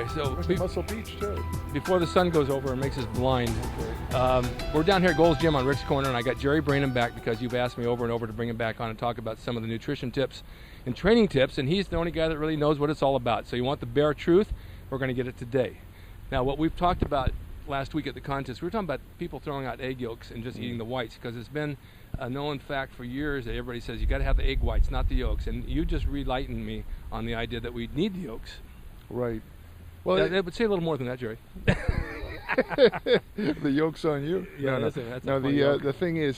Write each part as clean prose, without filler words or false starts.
so Went to Muscle Beach too. before the sun goes over and makes us blind, we're down here at Gold's Gym on Rick's Corner, and I got Jerry Brainum back because you've asked me over and over to bring him back on and talk about some of the nutrition tips and training tips, and he's the only guy that really knows what it's all about. So you want the bare truth, we're going to get it today. Now, what we've talked about last week at the contest, we were talking about people throwing out egg yolks and just eating the whites, because it's been a known fact for years that everybody says you got to have the egg whites, not the yolks, and you just relightened me on the idea that we need the yolks. Right. Well, I would say a little more than that, Jerry. the yolk's on you. Yeah, no, that's no. a funny yolk. The thing is,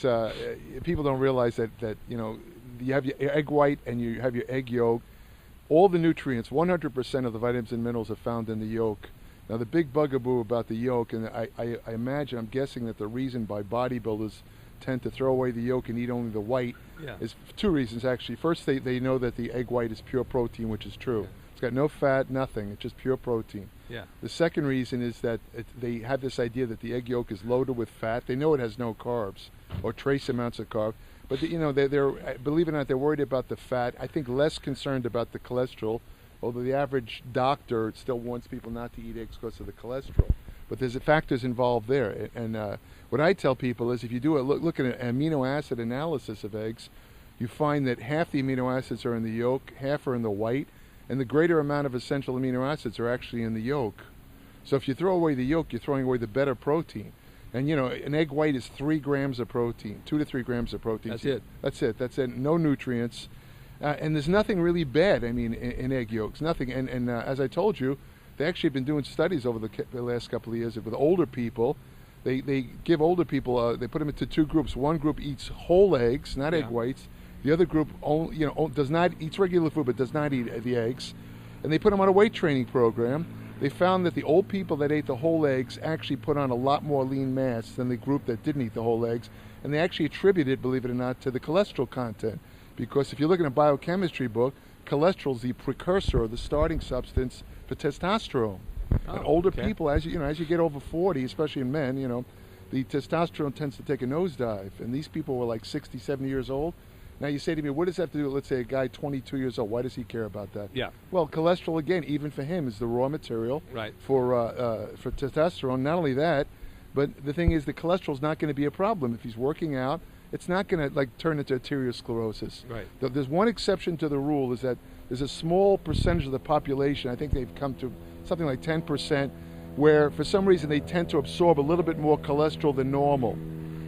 people don't realize that you have your egg white and you have your egg yolk. All the nutrients, 100% of the vitamins and minerals are found in the yolk. Now, the big bugaboo about the yolk, and I imagine, I'm guessing that the reason why bodybuilders tend to throw away the yolk and eat only the white is for two reasons, actually. First, they know that the egg white is pure protein, which is true. Yeah. It's got no fat, nothing. It's just pure protein. Yeah. The second reason is that they have this idea that the egg yolk is loaded with fat. They know it has no carbs or trace amounts of carbs. But, they're believe it or not, they're worried about the fat. I think less concerned about the cholesterol, although the average doctor still wants people not to eat eggs because of the cholesterol. But there's factors involved there. And what I tell people is if you do look at an amino acid analysis of eggs, you find that half the amino acids are in the yolk, half are in the white, and the greater amount of essential amino acids are actually in the yolk. So if you throw away the yolk, you're throwing away the better protein. And an egg white is 3 grams of protein, 2 to 3 grams of protein. That's it. No nutrients. And there's nothing really bad, in egg yolks, nothing. And as I told you, they actually have been doing studies over the last couple of years with older people. They give older people, they put them into 2 groups. One group eats whole eggs, not egg whites. The other group does not eats regular food but does not eat the eggs. And they put them on a weight training program. They found that the old people that ate the whole eggs actually put on a lot more lean mass than the group that didn't eat the whole eggs. And they actually attributed, believe it or not, to the cholesterol content. Because if you look in a biochemistry book, cholesterol is the precursor or the starting substance for testosterone. And older people, as you get over 40, especially in men, the testosterone tends to take a nosedive. And these people were like 60, 70 years old. Now you say to me, what does that have to do with, let's say, a guy 22 years old? Why does he care about that? Yeah. Well, cholesterol, again, even for him, is the raw material for testosterone. Not only that, but the thing is the cholesterol is not going to be a problem. If he's working out, it's not going to turn into arteriosclerosis. Right. There's one exception to the rule, is that there's a small percentage of the population, I think they've come to something like 10%, where for some reason they tend to absorb a little bit more cholesterol than normal.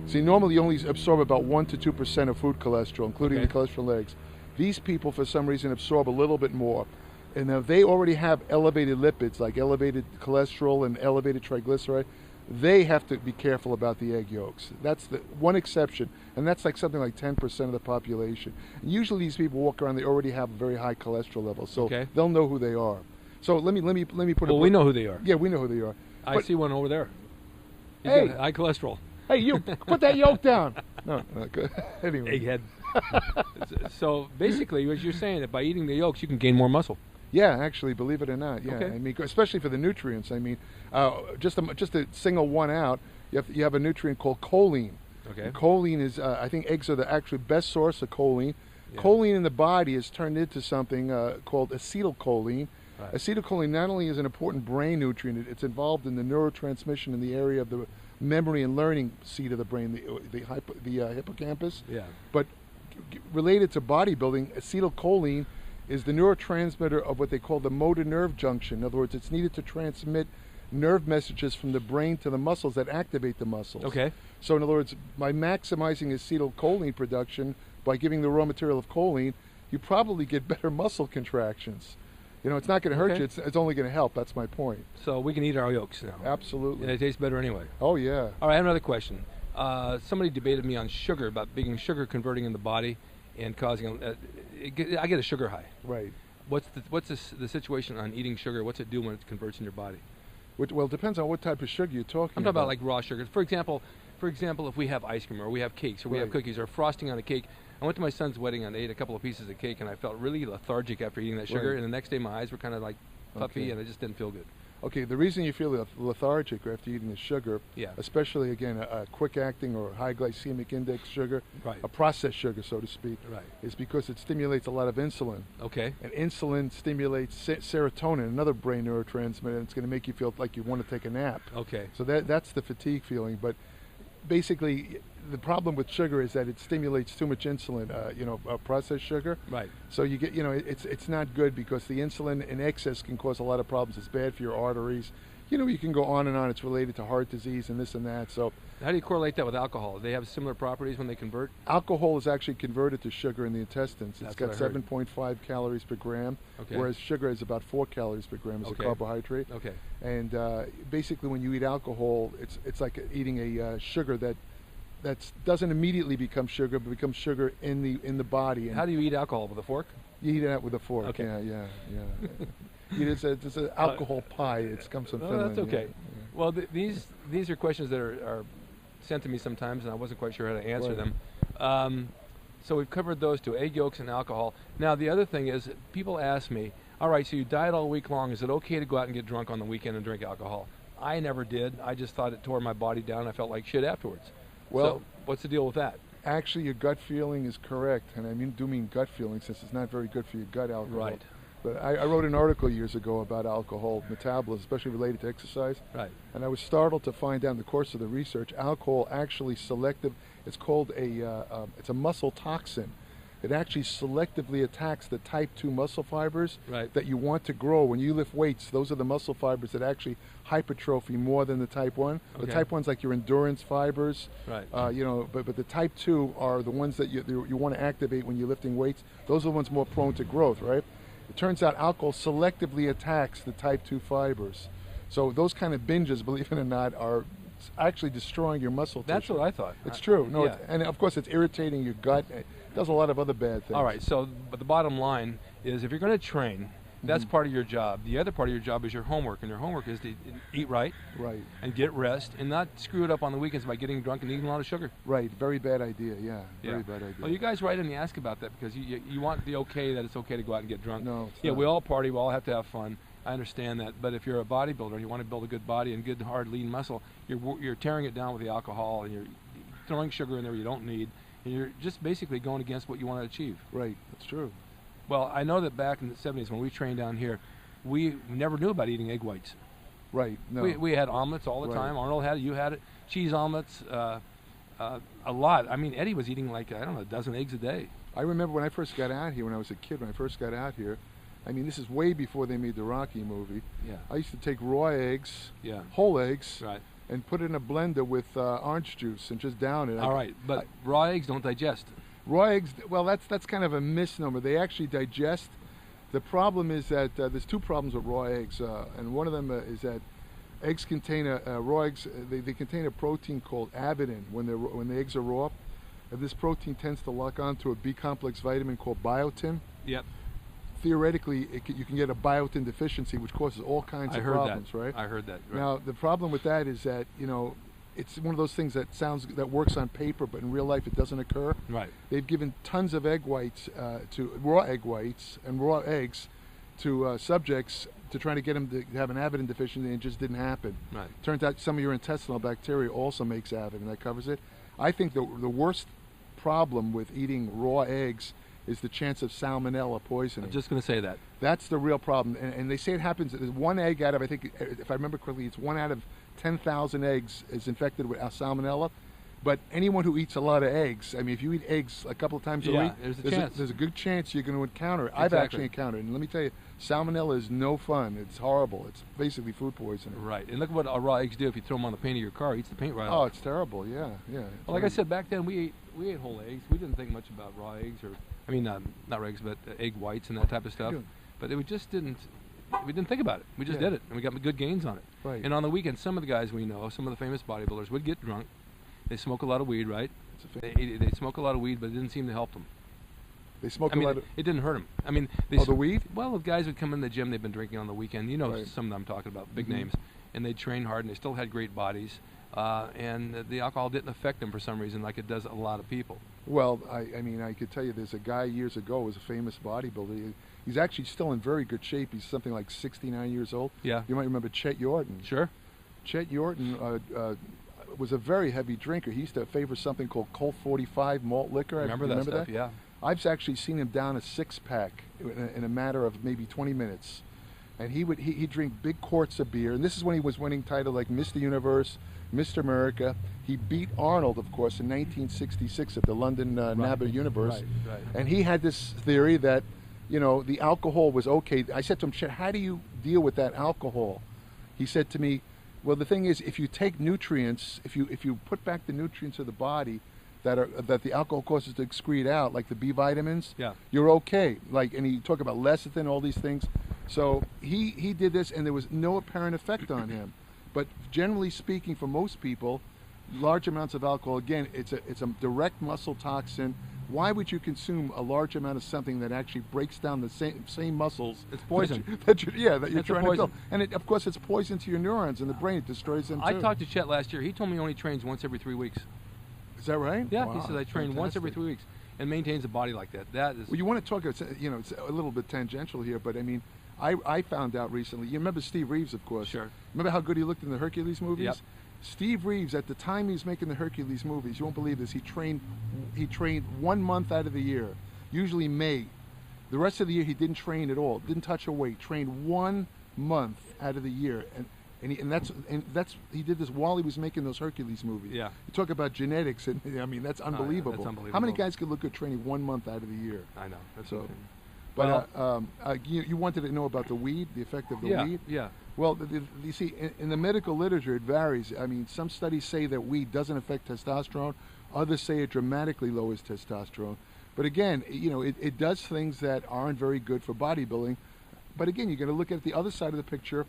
See, normally you only absorb about 1 to 2% of food cholesterol, including the cholesterol eggs. These people, for some reason, absorb a little bit more. And if they already have elevated lipids, like elevated cholesterol and elevated triglyceride, they have to be careful about the egg yolks. That's the one exception, and that's like something like 10% of the population. And usually these people walk around, they already have a very high cholesterol level, so they'll know who they are. So let me put it. Well, we know who they are. Yeah, we know who they are. I see one over there. He's got high cholesterol. Hey, you, put that yolk down. No, good. Anyway. Egghead. So basically, as you're saying, that by eating the yolks, you can gain more muscle. Yeah, actually, believe it or not. Yeah, especially for the nutrients. Just to single one out, you have a nutrient called choline. Okay. And choline is, I think eggs are the actual best source of choline. Yeah. Choline in the body is turned into something called acetylcholine. Right. Acetylcholine not only is an important brain nutrient, it's involved in the neurotransmission in the area of the memory and learning seat of the brain, the hippocampus. Yeah. But related to bodybuilding, acetylcholine is the neurotransmitter of what they call the motor nerve junction. In other words, it's needed to transmit nerve messages from the brain to the muscles that activate the muscles. Okay. So in other words, by maximizing acetylcholine production, by giving the raw material of choline, you probably get better muscle contractions. It's not going to hurt you. It's only going to help. That's my point. So we can eat our yolks now. Absolutely. And they taste better anyway. Oh, yeah. All right, I have another question. Somebody debated me on sugar, about being sugar converting in the body and causing I get a sugar high. Right. What's the situation on eating sugar? What's it do when it converts in your body? Well, it depends on what type of sugar you're talking about. I'm talking about like raw sugar. For example, if we have ice cream or we have cakes or we have cookies or frosting on a cake, I went to my son's wedding and I ate a couple of pieces of cake and I felt really lethargic after eating that sugar. And the next day my eyes were kind of like puffy and I just didn't feel good. Okay, the reason you feel lethargic after eating the sugar, Yeah. especially again a quick-acting or high glycemic index sugar, Right. a processed sugar, so to speak, Right. is because it stimulates a lot of insulin. Okay. And insulin stimulates serotonin, another brain neurotransmitter, and it's going to make you feel like you want to take a nap. Okay. So that's the fatigue feeling. But basically, the problem with sugar is that it stimulates too much insulin, processed sugar. Right. So you get, it's not good because the insulin in excess can cause a lot of problems. It's bad for your arteries. You can go on and on. It's related to heart disease and this and that. So How do you correlate that with alcohol? Do they have similar properties when they convert? alcohol is actually converted to sugar in the intestines. It's That's got what I heard. 7.5 calories per gram, Okay. whereas sugar is about 4 calories per gram as Okay. a carbohydrate. Okay. And basically, when you eat alcohol, it's like eating a sugar that doesn't immediately become sugar, but becomes sugar in the body. And How do you eat alcohol? With a fork? you eat it with a fork? Okay. Yeah. It's an alcohol pie. It comes from Finland. That's okay. Yeah. Well, these are questions that are sent to me sometimes, and I wasn't quite sure how to answer Right. them. So we've covered those two, egg yolks and alcohol. Now, the other thing is, people ask me, all right, so you diet all week long. Is it okay to go out and get drunk on the weekend and drink alcohol? I never did. I just thought it tore my body down. I felt like shit afterwards. Well, so what's the deal with that? actually, your gut feeling is correct, and I do mean gut feeling, since it's not very good for your gut alcohol. Right. But I wrote an article years ago about alcohol metabolism, especially related to exercise. Right. And I was startled to find out in the course of the research, alcohol actually it's called it's a muscle toxin. It actually selectively attacks the type 2 muscle fibers Right. that you want to grow. When you lift weights, those are the muscle fibers that actually hypertrophy more than the type 1. The Okay. type 1's like your endurance fibers. Right. But the type 2 are the ones that you want to activate when you're lifting weights. Those are the ones more prone to growth, right? It turns out alcohol selectively attacks the type 2 fibers. So those kind of binges, believe it or not, are actually destroying your muscle That's tissue. what I thought. It's true. No, yeah. and of course it's irritating your gut. It does a lot of other bad things. All right, so but the bottom line is, if you're going to train, that's Mhm. part of your job. The other part of your job is your homework, and your homework is to eat right Right. and get rest and not screw it up on the weekends by getting drunk and eating a lot of sugar. Right. Very bad idea. Yeah. Yeah. Very bad idea. Well, you guys write in and ask about that because you want the okay that it's okay to go out and get drunk. No. It's Yeah, not. we all party, we all have to have fun. I understand that, but if you're a bodybuilder and you want to build a good body and good, hard, lean muscle, you're tearing it down with the alcohol, and you're throwing sugar in there you don't need, and you're just basically going against what you want to achieve. Right. That's true. Well, I know that back in the 70s when we trained down here, we never knew about eating egg whites. Right. No. We had omelets all the Right. time. Arnold had it, you had it. Cheese omelets, a lot. I mean, Eddie was eating like, I don't know, a dozen eggs a day. I remember when I first got out here, when I was a kid, when I first got out here, I mean, this is way before they made the Rocky movie. Yeah. I used to take raw eggs, Yeah. whole eggs, Right. and put it in a blender with orange juice and just down it. All right, but raw eggs don't digest. Raw eggs, well, that's kind of a misnomer. They actually digest. The problem is that there's two problems with raw eggs, and one of them is that eggs contain raw eggs. They contain a protein called avidin when the eggs are raw. And this protein tends to lock onto a B complex vitamin called biotin. Yep. Theoretically, you can get a biotin deficiency, which causes all kinds I of heard problems, that. right? I heard that. Right. Now, the problem with that is that, it's one of those things that works on paper, but in real life it doesn't occur. Right. They've given tons of egg whites, raw egg whites and raw eggs to subjects to try to get them to have an avidin deficiency, and it just didn't happen. Right. Turns out some of your intestinal bacteria also makes avidin, that covers it. I think the worst problem with eating raw eggs is the chance of salmonella poisoning. I'm just going to say that. That's the real problem, and they say it happens. There's one egg out of, I think, if I remember correctly, it's 1 out of 10,000 eggs is infected with salmonella. But anyone who eats a lot of eggs, I mean, if you eat eggs a couple of times a week, there's a chance. there's a good chance you're going to encounter it. I've Exactly. actually encountered it, and let me tell you, salmonella is no fun. It's horrible. It's basically food poisoning. Right. And look at what raw eggs do. If you throw them on the paint of your car, it eats the paint right Oh, off. it's terrible. Yeah. Well, like I said, back then we ate whole eggs. We didn't think much about raw eggs, or I mean, not raw eggs, but egg whites and that type of stuff. Yeah. But we just didn't. We didn't think about it. We just Yeah. did it, and we got good gains on it. Right. And on the weekend, some of the guys we know, some of the famous bodybuilders, would get drunk. They smoke a lot of weed, right? They smoke a lot of weed, but it didn't seem to help them. They smoke I mean, a lot of. it didn't hurt them. I mean, The weed? Well, the guys would come in the gym. They've been drinking on the weekend. You know, Right. some of them I'm talking about, big Mhm. names, and they train hard, and they still had great bodies. And the alcohol didn't affect them for some reason, like it does a lot of people. Well, I mean, I could tell you, there's a guy years ago who was a famous bodybuilder. He's actually still in very good shape. He's something like 69 years old. Yeah. You might remember Chet Yorton. Sure. Chet Yorton was a very heavy drinker. He used to favor something called Colt 45 malt liquor. Remember that stuff? Yeah. I've actually seen him down a 6-pack in a matter of maybe 20 minutes. And he'd drink big quarts of beer. And this is when he was winning titles like Mr. Universe, Mr. America. He beat Arnold, of course, in 1966 at the London NABBA Universe. Right. And he had this theory that, you know, the alcohol was okay. I said to him, Chet, how do you deal with that alcohol? He said to me, well, the thing is, if you take nutrients, if you put back the nutrients of the body that the alcohol causes to excrete out, like the B vitamins, yeah, you're okay. Like, and he talked about lecithin, all these things. So he did this, and there was no apparent effect on him. But generally speaking, for most people, large amounts of alcohol, again, it's a direct muscle toxin. Why would you consume a large amount of something that actually breaks down the same muscles? It's poison. That you're It's trying to kill. poison. And of course, it's poison to your neurons in the brain. It destroys them too. I talked to Chet last year. He told me he only trains once every 3 weeks. Is that right? Yeah, Wow, he said I train once every 3 weeks and maintains a body like that. That is. Well, you want to talk, you know, it's a little bit tangential here, but I mean, I found out recently, you remember Steve Reeves, of course. Sure. Remember how good he looked in the Hercules movies? Yep. Steve Reeves, at the time he was making the Hercules movies, you won't believe this, he trained 1 month out of the year, usually May. The rest of the year he didn't train at all, didn't touch a weight, trained 1 month out of the year. And that's he did this while he was making those Hercules movies. Yeah. You talk about genetics, and I mean that's unbelievable. That's unbelievable. How many guys could look good training 1 month out of the year? I know. That's So, insane. but you wanted to know about the weed, the effect of the weed? Yeah. Well, you see, in the medical literature, it varies. I mean, some studies say that weed doesn't affect testosterone. Others say it dramatically lowers testosterone. But again, you know, it does things that aren't very good for bodybuilding. But again, you're going to look at the other side of the picture.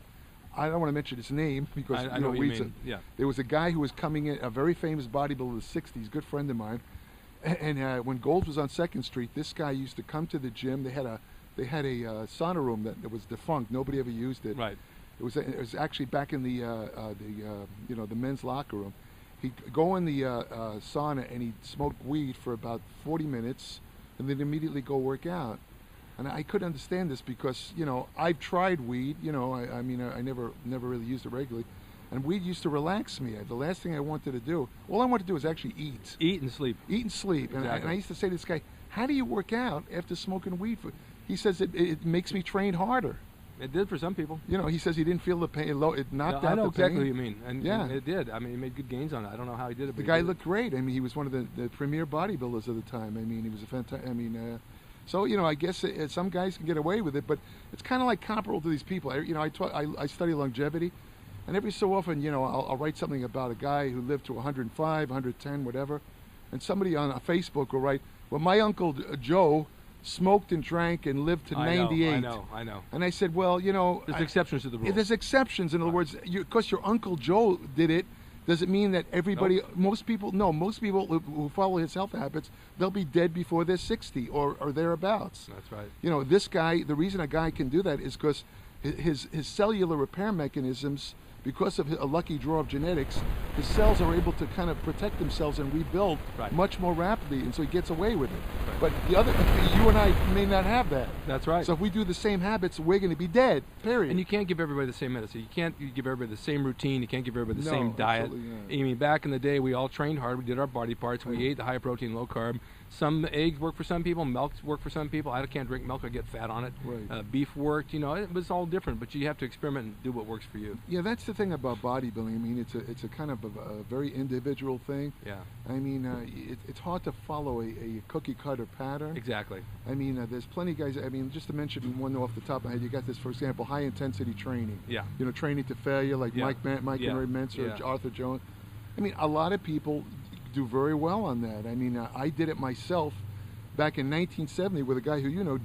I don't want to mention his name because I know what you weed's mean. Yeah. There was a guy who was coming in, a very famous bodybuilder of the 60s, good friend of mine. And when Gold's was on 2nd Street, this guy used to come to the gym. They had a sauna room that was defunct. Nobody ever used it. Right. It was actually back in the men's locker room. He'd go in the sauna and he'd smoke weed for about 40 minutes, and then immediately go work out. And I couldn't understand this because, you know, I've tried weed. You know, I mean, I never really used it regularly. And weed used to relax me. The last thing I wanted to do, all I wanted to do was actually eat. Eat and sleep. Eat and sleep. Exactly. And I used to say to this guy, how do you work out after smoking weed? He says it makes me train harder. It did for some people. You know, he says he didn't feel the pain. It knocked out the pain. I know exactly what you mean. And Yeah. and it did. I mean, he made good gains on it. I don't know how he did it. The but guy he did. looked great. I mean, he was one of the premier bodybuilders of the time. I mean, he was a fantastic. I mean, so you know, I guess some guys can get away with it, but it's kind of like comparable to these people. You know, I study longevity, and every so often, you know, I'll write something about a guy who lived to 105, 110, whatever, and somebody on Facebook will write, "Well, my uncle Joe smoked and drank and lived to 98." I know. And I said, well, you know, There's exceptions to the rule. there's exceptions. In other words, because your Uncle Joe did it, does it mean that everybody, most people who follow his health habits, they'll be dead before they're 60 or thereabouts. That's right. You know, this guy, the reason a guy can do that is because his cellular repair mechanisms, because of a lucky draw of genetics, his cells are able to kind of protect themselves and rebuild much more rapidly, and so he gets away with it. Right. But you and I may not have that. That's right. So if we do the same habits, we're going to be dead, period. And you can't give everybody the same medicine. You can't give everybody the same routine. You can't give everybody the same diet. absolutely not. I mean, back in the day, we all trained hard. We did our body parts. We ate the high protein, low carb. Some eggs work for some people. Milk work for some people. I can't drink milk. I get fat on it. Right. Beef worked. You know, it was all different. But you have to experiment and do what works for you. Yeah, that's the thing about bodybuilding. I mean, it's a kind of a very individual thing. Yeah. I mean, it's hard to follow a cookie cutter pattern. Exactly. I mean, there's plenty of guys. I mean, just to mention one off the top of my head, you got this, for example, high intensity training. Yeah. You know, training to failure, like Yeah. Mike Yeah. and Ray Menser, Yeah. Arthur Jones. I mean, a lot of people do very well on that. I mean, I did it myself back in 1970 with a guy who, you know,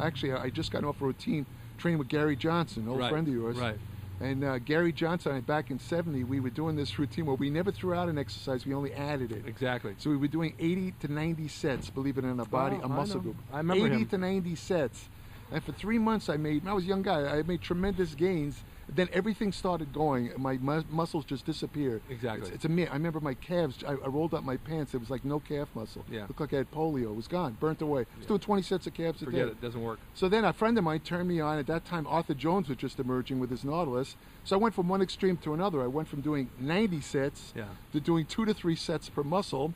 actually I just got off a routine training with Gary Johnson, an old friend of yours. Right. And Gary Johnson, back in 70, we were doing this routine where we never threw out an exercise, we only added it. Exactly. So we were doing 80 to 90 sets, believe it or not, a I muscle know. group. I remember 80 him. to 90 sets. And for 3 months, I was a young guy, I made tremendous gains. Then everything started going. My muscles just disappeared. Exactly. It's a myth. I remember my calves. I rolled up my pants. It was like no calf muscle. Yeah. Looked like I had polio. It was gone, burnt away. I was doing 20 sets of calves a day. Forget it. Doesn't work. So then a friend of mine turned me on. At that time, Arthur Jones was just emerging with his Nautilus. So I went from one extreme to another. I went from doing 90 sets to doing 2 to 3 sets per muscle.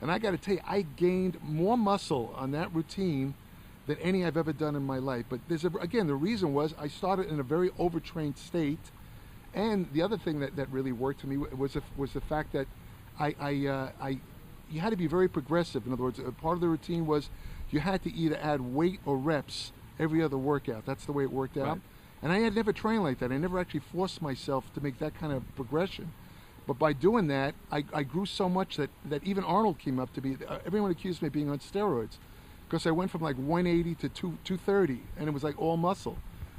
And I got to tell you, I gained more muscle on that routine than any I've ever done in my life. But again, the reason was I started in a very overtrained state. And the other thing that really worked for me was the fact that you had to be very progressive. In other words, part of the routine was you had to either add weight or reps every other workout. That's the way it worked out. Right. And I had never trained like that. I never actually forced myself to make that kind of progression. But by doing that, I grew so much that even Arnold came up to me. Everyone accused me of being on steroids because I went from like 180 to 230, and it was like all muscle.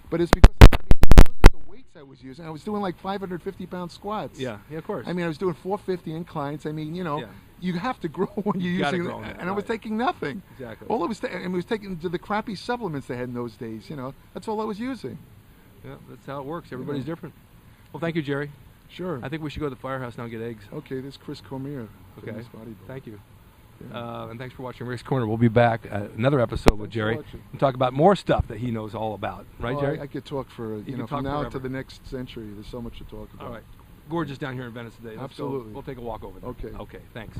But it's because look at the weights I was using. I was doing like 550-pound squats. Yeah, of course. I mean, I was doing 450 inclines. I mean, you have to grow when you're using it. And I was taking nothing. Exactly. All I was taking the crappy supplements they had in those days. That's all I was using. Yeah, that's how it works. Everybody's different. Well, thank you, Jerry. Sure. I think we should go to the firehouse now and get eggs. Okay, this is Chris Cormier. Okay. Bodybuilding. Thank you. Yeah. And thanks for watching Rick's Corner. We'll be back another episode with Jerry and talk about more stuff that he knows all about. Right, Jerry? I could talk for from now to the next century. There's so much to talk about. All right. Gorgeous down here in Venice today. Absolutely. We'll take a walk over there. Okay. Okay. Thanks.